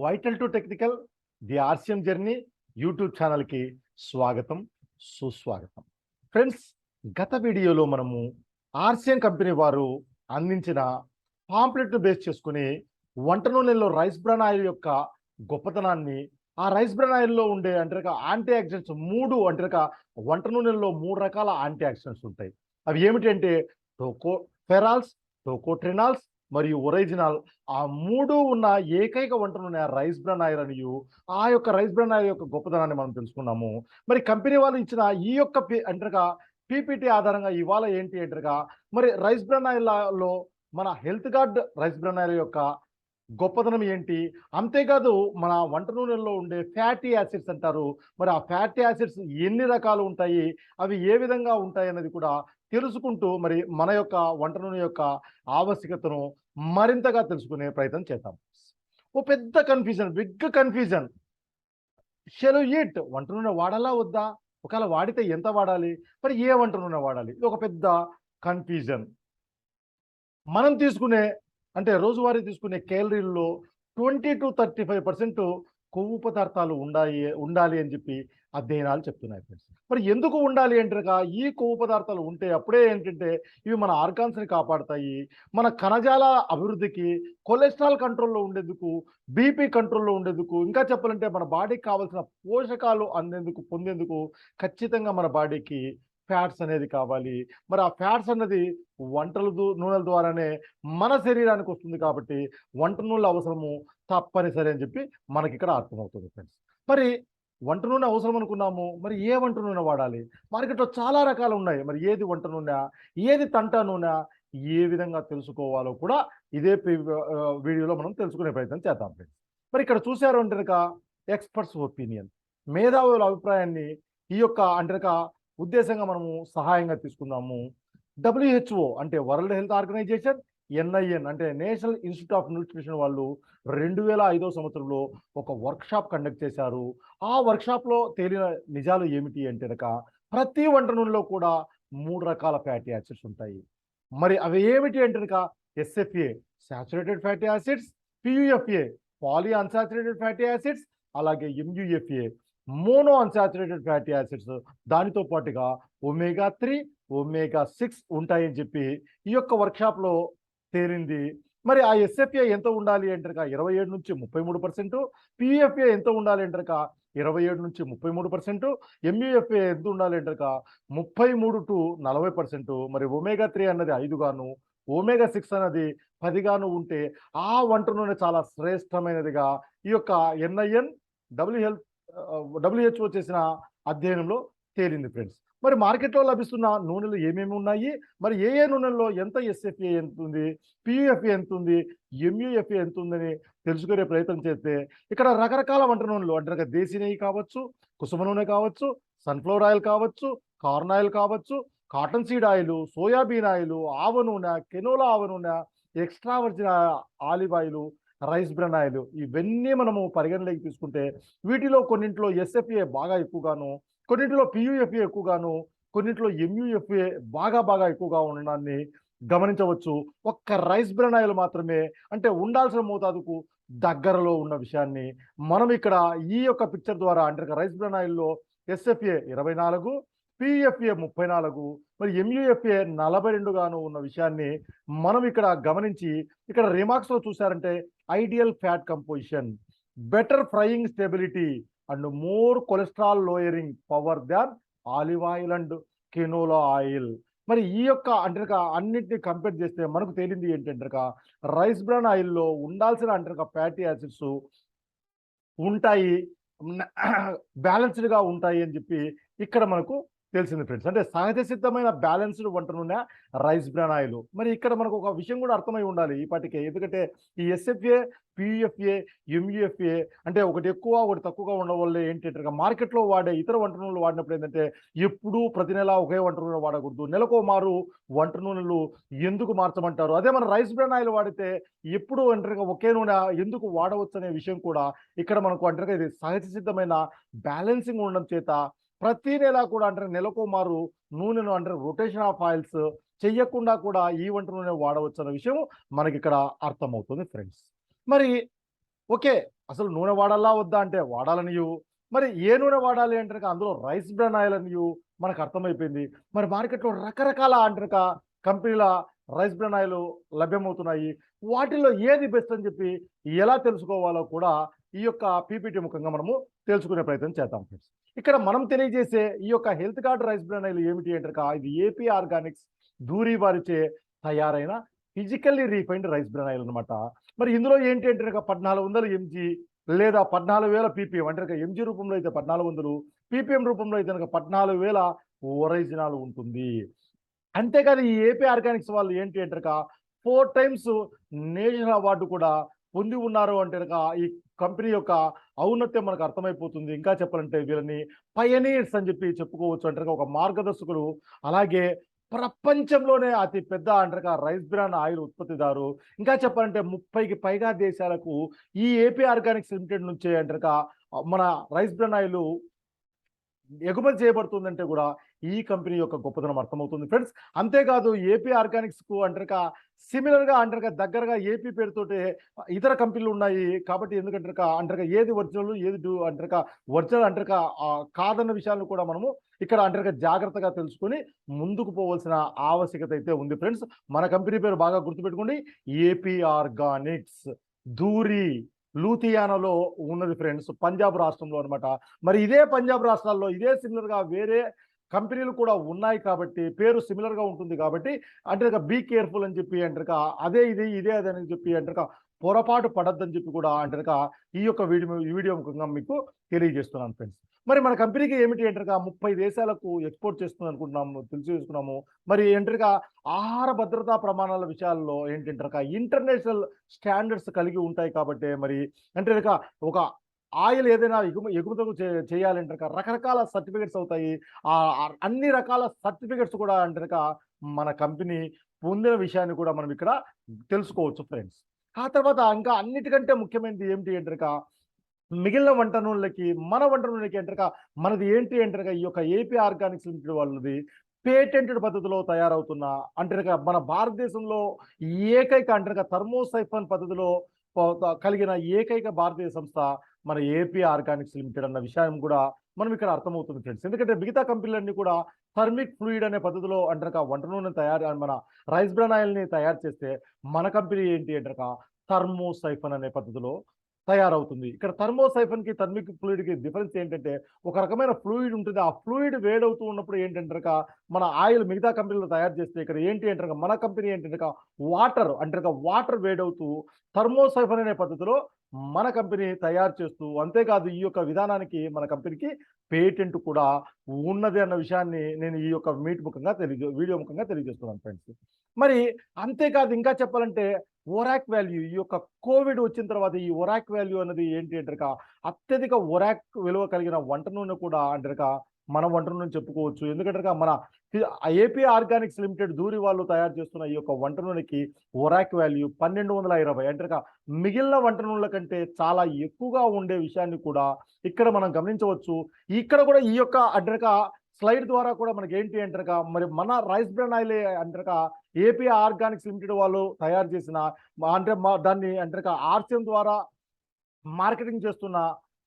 Vital to technical the RCM journey YouTube ఛానల్కి స్వాగతం సుస్వాగతం. ఫ్రెండ్స్, గత వీడియోలో మనము ఆర్సిఎం కంపెనీ వారు అందించిన పాంప్లెట్ను బేస్ చేసుకుని వంట నూనెల్లో రైస్ బ్రాన్ ఆయిల్ యొక్క గొప్పతనాన్ని, ఆ రైస్ బ్రాన్ ఆయిల్లో ఉండే అంటే యాంటీ ఆక్సిడెంట్స్ వంట నూనెల్లో 3 రకాల యాంటీ ఆక్సిడెంట్స్ ఉంటాయి. అవి ఏమిటంటే టోకోఫెరాల్స్, టోకోట్రినాల్స్ మరియు ఒరిజినల్. ఆ 3 ఉన్న ఏకైక వంట నూనె రైస్ బ్రాన్ ఆయిల్ అనియు, ఆ యొక్క రైస్ బ్రాన్ ఆయిల్ యొక్క గొప్పతనాన్ని మనం తెలుసుకున్నాము. మరి కంపెనీ వాళ్ళు ఇచ్చిన ఈ యొక్క పీపీటీ ఆధారంగా ఇవాళ ఏంటి అంటారుగా, మరి రైస్ బ్రాన్ ఆయిల్లో మన health gourd rice bran oil యొక్క గొప్పతనం ఏంటి, అంతేకాదు మన వంట నూనెల్లో ఉండే ఫ్యాటీ యాసిడ్స్ అంటారు. మరి ఆ ఫ్యాటీ యాసిడ్స్ ఎన్ని రకాలు ఉంటాయి, అవి ఏ విధంగా ఉంటాయి అన్నది కూడా తెలుసుకుంటూ మరి మన యొక్క వంట నూనె యొక్క ఆవశ్యకతను మరింతగా తెలుసుకునే ప్రయత్నం చేద్దాం. ఓ పెద్ద కన్ఫ్యూజన్, బిగ్ కన్ఫ్యూజన్. షెల్ ఈట్, వంట నూనె వాడాలా వద్దా, ఒకవేళ వాడితే ఎంత వాడాలి, మరి ఏ వంట నూనె వాడాలి, ఇది ఒక పెద్ద కన్ఫ్యూజన్. మనం తీసుకునే అంటే రోజువారీ తీసుకునే క్యాలరీల్లో 20 to 35% కొవ్వు పదార్థాలు ఉండాలి అని చెప్పి అధ్యయనాలు చెప్తున్నాయి ఫ్రెండ్స్. మరి ఎందుకు ఉండాలి అంటే ఈ కొవ్వు పదార్థాలు ఉంటే అప్పుడే ఏంటంటే ఇవి మన ఆర్గాన్స్ని కాపాడుతాయి, మన కణజాల అభివృద్ధికి, కొలెస్ట్రాల్ కంట్రోల్లో ఉండేందుకు, బీపీ కంట్రోల్లో ఉండేందుకు, ఇంకా చెప్పాలంటే మన బాడీకి కావాల్సిన పోషకాలు పొందేందుకు ఖచ్చితంగా మన బాడీకి ఫ్యాట్స్ అనేది కావాలి. మరి ఆ ఫ్యాట్స్ అన్నది నూనెల ద్వారానే మన శరీరానికి వస్తుంది కాబట్టి వంట నూనెల అవసరము తప్పనిసరి అని చెప్పి మనకి ఇక్కడ అర్థమవుతుంది ఫ్రెండ్స్. మరి వంట నూనె అవసరం అనుకున్నాము, మరి ఏ వంట నూనె వాడాలి? మార్కెట్లో చాలా రకాలు ఉన్నాయి. మరి ఏది వంట నూనె, ఏది తంట నూనె, ఏ విధంగా తెలుసుకోవాలో కూడా ఇదే వీడియోలో మనం తెలుసుకునే ప్రయత్నం చేద్దాం ఫ్రెండ్స్. మరి ఇక్కడ చూశారు అంటే ఎక్స్పర్ట్స్ ఒపీనియన్, మేధావుల అభిప్రాయాన్ని ఈ యొక్క ఉద్దేశంగా మనము సహాయంగా తీసుకుందాము. WHO అంటే వరల్డ్ హెల్త్ ఆర్గనైజేషన్, NIN అంటే నేషనల్ ఇన్స్టిట్యూట్ ఆఫ్ న్యూట్రిషన్ వాళ్ళు 2005 సంవత్సరంలో ఒక వర్క్షాప్ కండక్ట్ చేశారు. ఆ వర్క్షాప్లో తేలిన నిజాలు ఏమిటి అంటే ప్రతి వంట నూనెలో కూడా 3 రకాల ఫ్యాటీ యాసిడ్స్ ఉంటాయి. మరి అవి ఏమిటి అంటే SFA saturated fatty acids, PUFA poly unsaturated fatty acids, అలాగే MUFA mono unsaturated fatty acids, దానితో పాటుగా ఒమేగా 3, ఒమేగా 6 ఉంటాయని చెప్పి ఈ యొక్క వర్క్షాప్లో తేలింది. మరి ఆ SFA ఎంత ఉండాలి అంటే 27 నుంచి 33%, PFA ఎంత ఉండాలి అంటే 27 నుంచి 33%, MUFA ఎంత ఉండాలి అంటే 33 to 40%. మరి ఒమేగా 3 అన్నది 5 గాను, ఒమేగా 6 అన్నది 10 గాను ఉంటే ఆ వంట నూనె చాలా శ్రేష్టమైనదిగా ఈ యొక్క NIN WHO చేసిన అధ్యయనంలో తేలింది ఫ్రెండ్స్. మరి మార్కెట్లో లభిస్తున్న నూనెలు ఏమేమి ఉన్నాయి, మరి ఏ నూనెల్లో ఎంత SFA ఎంత ఉంది, PUFA ఎంత ఉంది, MUFA ఎంత ఉందని తెలుసుకునే ప్రయత్నం చేస్తే ఇక్కడ రకరకాల వంట నూనెలు అంటే దేశీ నెయ్యి కావచ్చు, కుసుమ నూనె కావచ్చు, సన్ఫ్లవర్ ఆయిల్ కావచ్చు, కార్న్ ఆయిల్ కావచ్చు, cotton seed oil, soybean oil, ఆవ నూనె, కెనోలా ఆవ నూనె, extra virgin olive oil, rice bran oil, ఇవన్నీ మనము పరిగణలోకి తీసుకుంటే వీటిలో కొన్నింటిలో SFA బాగా ఎక్కువగాను, కొన్నింటిలో PUFA ఎక్కువగాను, కొన్నింటిలో MUFA బాగా ఎక్కువగా ఉండడాన్ని గమనించవచ్చు. ఒక్క రైస్ బ్రాన్ ఆయిల్ మాత్రమే అంటే ఉండాల్సిన మోతాదుకు దగ్గరలో ఉన్న విషయాన్ని మనం ఇక్కడ ఈ యొక్క పిక్చర్ ద్వారా అంటే రైస్ బ్రాన్ ఆయిల్లో SFA 24, PFA 34, మరి MUFA 42 గాను ఉన్న విషయాన్ని మనం ఇక్కడ గమనించి ఇక్కడ రిమార్క్స్లో చూసారంటే ideal fat composition, better frying stability and more cholesterol lowering power than olive oil and canola oil. మరి ఈ యొక్క అంటే అన్నిటిని కంపేర్ చేస్తే మనకు తేలింది ఏంటంటే రైస్ బ్రాన్ ఆయిల్లో ఉండాల్సిన అంటే ఫ్యాటీ యాసిడ్స్ ఉంటాయి, బ్యాలెన్స్డ్గా ఉంటాయి అని చెప్పి ఇక్కడ మనకు తెలిసింది ఫ్రెండ్స్. అంటే సహజ సిద్ధమైన బ్యాలెన్స్డ్ వంట నూనె రైస్ బ్రాన్ ఆయిల్. మరి ఇక్కడ మనకు ఒక విషయం కూడా అర్థమై ఉండాలి ఇప్పటికే, ఎందుకంటే ఈ SFA, PFA, MUFA అంటే ఒకటి ఎక్కువ ఒకటి తక్కువగా ఉండడం వల్ల ఏంటంటే మార్కెట్లో వాడే ఇతర వంట నూనెలు వాడినప్పుడు ఏంటంటే ఎప్పుడూ ప్రతి నెల ఒకే వంట నూనె వాడకూడదు, నెలకో మారు వంట నూనెలు ఎందుకు మార్చమంటారు. అదే మన రైస్ బ్రాన్ ఆయిల్ వాడితే ఎప్పుడు ఒకే నూనె ఎందుకు వాడవచ్చు అనే విషయం కూడా ఇక్కడ మనకు ఇది సహజ సిద్ధమైన బ్యాలెన్సింగ్ ఉండడం చేత ప్రతి నెల కూడా నెలకో మారు నూనెను రొటేషన్ ఆఫ్ ఆయిల్స్ చెయ్యకుండా కూడా ఈ వంట నూనె వాడవచ్చు అన్న విషయం మనకి ఇక్కడ అర్థమవుతుంది ఫ్రెండ్స్. మరి ఓకే, అసలు నూనె వాడాలా వద్దా అంటే వాడాలనియు, మరి ఏ నూనె వాడాలి అంటే అందులో రైస్ బ్రాన్ ఆయిల్ అనియు మనకు అర్థమైపోయింది. మరి మార్కెట్‌లో రకరకాల అంటారుక కంపెనీల రైస్ బ్రాన్ ఆయిల్ లభ్యమవుతున్నాయి. వాటిల్లో ఏది బెస్ట్ అని చెప్పి ఎలా తెలుసుకోవాలో కూడా ఈ యొక్క పీపీటీ ముఖంగా మనము తెలుసుకునే ప్రయత్నం చేద్దాం ఫ్రెండ్స్. ఇక్కడ మనం తెలియజేసే ఈ యొక్క health curd rice bran oil ఏమిటి అంటారుక ఇది ఏపీ ఆర్గానిక్స్ దూరి వారిచే తయారైన physically refined rice bran oil అనమాట. మరి ఇందులో ఏంటి అంటే 1400 ఎంజీ లేదా 14,000 పీపీఎం అంటే ఎంజీ రూపంలో అయితే 1400, పీపీఎం రూపంలో అయితే కనుక 14,000 ఒరిజినల్ ఉంటుంది. అంతేకాదు ఈ ఏపీ ఆర్గానిక్స్ వాళ్ళు ఏంటి అంటే 4 టైమ్స్ నేషనల్ అవార్డు కూడా పొంది ఉన్నారు అంటే ఈ కంపెనీ యొక్క ఔన్నత్యం మనకు అర్థమైపోతుంది. ఇంకా చెప్పాలంటే వీళ్ళని పయనీర్స్ అని చెప్పి చెప్పుకోవచ్చు అంటే ఒక మార్గదర్శకులు. అలాగే ప్రపంచంలోనే అతి పెద్ద అంటారు రైస్ బ్రాన్ ఆయిల్ ఉత్పత్తిదారు. ఇంకా చెప్పాలంటే 30కి పైగా దేశాలకు ఈ ఏపీ ఆర్గానిక్స్ లిమిటెడ్ నుంచే అంటారు మన రైస్ బ్రాన్ ఆయిల్ ఎగుమతి చేయబడుతుందంటే కూడా ఈ కంపెనీ యొక్క గొప్పతనం అర్థమవుతుంది ఫ్రెండ్స్. అంతేకాదు ఏపీ ఆర్గానిక్స్కు అంటారుక సిమిలర్గా అంటారుక దగ్గరగా ఏపీ పేరుతోటే ఇతర కంపెనీలు ఉన్నాయి. కాబట్టి ఎందుకంటారుక అంటారుక ఏది ఒరిజినల్ ఏది అంటారుక ఒరిజినల్ అంటారుక కాదన్న విషయాలను కూడా మనము ఇక్కడ అంటారుక జాగ్రత్తగా తెలుసుకొని ముందుకు పోవాల్సిన ఆవశ్యకత అయితే ఉంది ఫ్రెండ్స్. మన కంపెనీ పేరు బాగా గుర్తుపెట్టుకోండి, ఏపీ ఆర్గానిక్స్ దూరి లూథియానాలో ఉన్నది ఫ్రెండ్స్, పంజాబ్ రాష్ట్రంలో అనమాట. మరి ఇదే పంజాబ్ రాష్ట్రాల్లో ఇదే సిమిలర్గా వేరే కంపెనీలు కూడా ఉన్నాయి కాబట్టి పేరు సిమిలర్గా ఉంటుంది కాబట్టి అంటే బీ కేర్ఫుల్ అని చెప్పి అంటారు అదే ఇది ఇదే అదే అని చెప్పి అంటారు పొరపాటు పడద్దని చెప్పి కూడా అంటారు ఈ యొక్క వీడియో ముఖంగా మీకు తెలియజేస్తున్నాను ఫ్రెండ్స్. మరి మన కంపెనీకి ఏమిటి అంటారు 30 దేశాలకు ఎక్స్పోర్ట్ చేస్తుంది అనుకుంటున్నాము తెలుసుకున్నాము. మరి ఏంటంటే ఆహార భద్రతా ప్రమాణాల విషయాల్లో ఏంటంటారు ఇంటర్నేషనల్ స్టాండర్డ్స్ కలిగి ఉంటాయి కాబట్టి మరి అంటే ఒక ఆయిల్ ఏదైనా ఎగుమతులు చేయాలంటే రకరకాల సర్టిఫికెట్స్ అవుతాయి. అన్ని రకాల సర్టిఫికెట్స్ కూడా అంటే మన కంపెనీ పొందిన విషయాన్ని కూడా మనం ఇక్కడ తెలుసుకోవచ్చు ఫ్రెండ్స్. ఆ తర్వాత ఇంకా అన్నిటికంటే ముఖ్యమైనది ఏమిటి అంటే మిగిలిన వంట నూనెలకి మన వంట నూనెకి అంటారుగా మనది ఏంటి అంటారుగా ఈ యొక్క ఏపీ ఆర్గానిక్స్ లిమిటెడ్ వాళ్ళది పేటెంటెడ్ పద్ధతిలో తయారవుతున్న అంటారుగా మన భారతదేశంలో ఏకైక అంటారుగా థర్మోసైఫన్ పద్ధతిలో కలిగిన ఏకైక భారతీయ సంస్థ మన ఏపీ ఆర్గానిక్స్ లిమిటెడ్ అన్న విషయం కూడా మనం ఇక్కడ అర్థమవుతుంది ఫ్రెండ్స్. ఎందుకంటే మిగతా కంపెనీలన్నీ కూడా థర్మిక్ ఫ్లూయిడ్ అనే పద్ధతిలో అంటారుగా వంట నూనె మన రైస్ బ్రాన్ ఆయిల్ ని తయారు చేస్తే మన కంపెనీ ఏంటి అంటారుగా థర్మోసైఫన్ అనే పద్ధతిలో తయారవుతుంది. ఇక్కడ థర్మోసైఫన్ కి థర్మిక్ ఫ్లూయిడ్ కి డిఫరెన్స్ ఏంటంటే ఒక రకమైన ఫ్లూయిడ్ ఉంటుంది. ఆ ఫ్లూయిడ్ వేడవుతూ ఉన్నప్పుడు ఏంటంటే మన ఆయిల్ మిగతా కంపెనీలో తయారు చేస్తే ఇక్కడ ఏంటి అంటే మన కంపెనీ ఏంటంటే వాటర్ అంటే వాటర్ వేడవుతూ థర్మోసైఫన్ అనే పద్ధతిలో మన కంపెనీ తయారు చేస్తూ, అంతేకాదు ఈ యొక్క విధానానికి మన కంపెనీకి పేటెంట్ కూడా ఉన్నది అన్న విషయాన్ని నేను ఈ యొక్క వీడియో ముఖంగా తెలియజేస్తున్నాను ఫ్రెండ్స్. మరి అంతేకాదు ఇంకా చెప్పాలంటే ఒరాక్ వాల్యూ ఈ యొక్క కోవిడ్ వచ్చిన తర్వాత ఈ ఒరాక్ వాల్యూ అనేది ఏంటి అంటే అత్యధిక ఒరాక్ విలువ కలిగిన వంట నూనె కూడా అంటే మన వంట నూనె చెప్పుకోవచ్చు. ఎందుకంటే మన ఏపీ ఆర్గానిక్స్ లిమిటెడ్ దూరి వాళ్ళు తయారు చేస్తున్న ఈ యొక్క వంట నూనెకి ఒరాక్ వాల్యూ 1220 అంటే మిగిలిన వంట నూనెల కంటే చాలా ఎక్కువగా ఉండే విషయాన్ని కూడా ఇక్కడ మనం గమనించవచ్చు. ఇక్కడ కూడా ఈ యొక్క అంటే స్లైడ్ ద్వారా కూడా మనకి ఏంటి అంటారుగా మరి మన రైస్ బ్రాన్ ఆయిల్ అంటారుగా ఏపీ ఆర్గానిక్స్ లిమిటెడ్ వాళ్ళు తయారు చేసిన అంటే దాన్ని అంటారుగా RCM ద్వారా మార్కెటింగ్ చేస్తున్న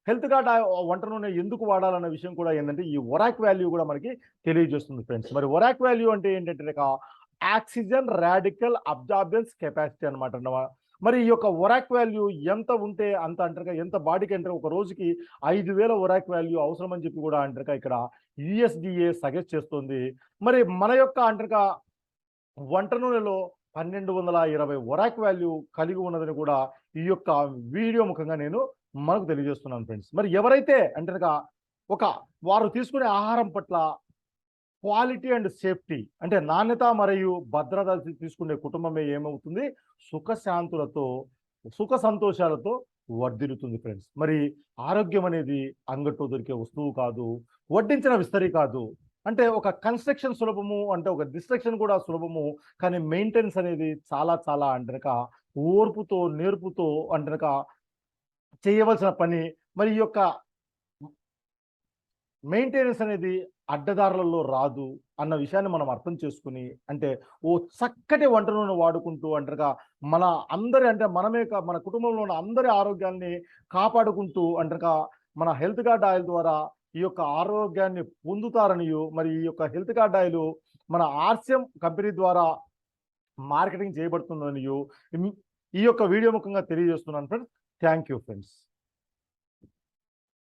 హెల్త్ కార్డ్ వంట నూనె ఎందుకు వాడాలన్న విషయం కూడా ఏంటంటే ఈ ఒరాక్ వాల్యూ కూడా మనకి తెలియజేస్తుంది ఫ్రెండ్స్. మరి ఒరాక్ వాల్యూ అంటే ఏంటంటే ఆక్సిజన్ రాడికల్ అబ్జార్బెన్స్ కెపాసిటీ అనమాట. మరి ఈ యొక్క ఒరాక్ వాల్యూ ఎంత ఉంటే అంత అంటారుగా ఎంత బాడీకి అంటే ఒక రోజుకి 5,000 ఒరాక్ వాల్యూ అవసరం అని చెప్పి కూడా అంటారుగా ఇక్కడ USDA సజెస్ట్ చేస్తుంది. మరి మన యొక్క అంటారుగా వంట నూనెలో 1220 ఒరాక్ వాల్యూ కలిగి ఉన్నదని కూడా ఈ యొక్క వీడియో ముఖంగా నేను మనకు తెలియజేస్తున్నాను ఫ్రెండ్స్. మరి ఎవరైతే అంటారుగా వారు తీసుకునే ఆహారం పట్ల క్వాలిటీ అండ్ సేఫ్టీ అంటే నాణ్యత మరియు భద్రత తీసుకునే కుటుంబమే ఏమవుతుంది సుఖ సంతోషాలతో వర్ధిల్లుతుంది ఫ్రెండ్స్. మరి ఆరోగ్యం అనేది అంగట్లో దొరికే వస్తువు కాదు, వడ్డించిన విస్తరి కాదు. అంటే ఒక కన్స్ట్రక్షన్ సులభము అంటే ఒక డిస్ట్రక్షన్ కూడా సులభము, కానీ మెయింటెనెన్స్ అనేది చాలా చాలా అంటనక ఓర్పుతో నేర్పుతో అంటనక చేయవలసిన పని. మరి ఈ యొక్క మెయింటెనెన్స్ అనేది అడ్డదారులలో రాదు అన్న విషయాన్ని మనం అర్థం చేసుకుని, అంటే ఓ చక్కటి వంట నూనె వాడుకుంటూ అంటారుగా మన అందరి అంటే మనమే మన కుటుంబంలో ఉన్న అందరి ఆరోగ్యాన్ని కాపాడుకుంటూ అంటారుగా మన హెల్త్ కార్డ్ ఆయిల్ ద్వారా ఈ యొక్క ఆరోగ్యాన్ని పొందుతారనియు, మరి ఈ యొక్క హెల్త్ కార్డ్ ఆయిల్ మన ఆర్సిఎం కంపెనీ ద్వారా మార్కెటింగ్ చేయబడుతుందనియు ఈ యొక్క వీడియో ముఖంగా తెలియజేస్తున్నాను ఫ్రెండ్స్. Thank you friends.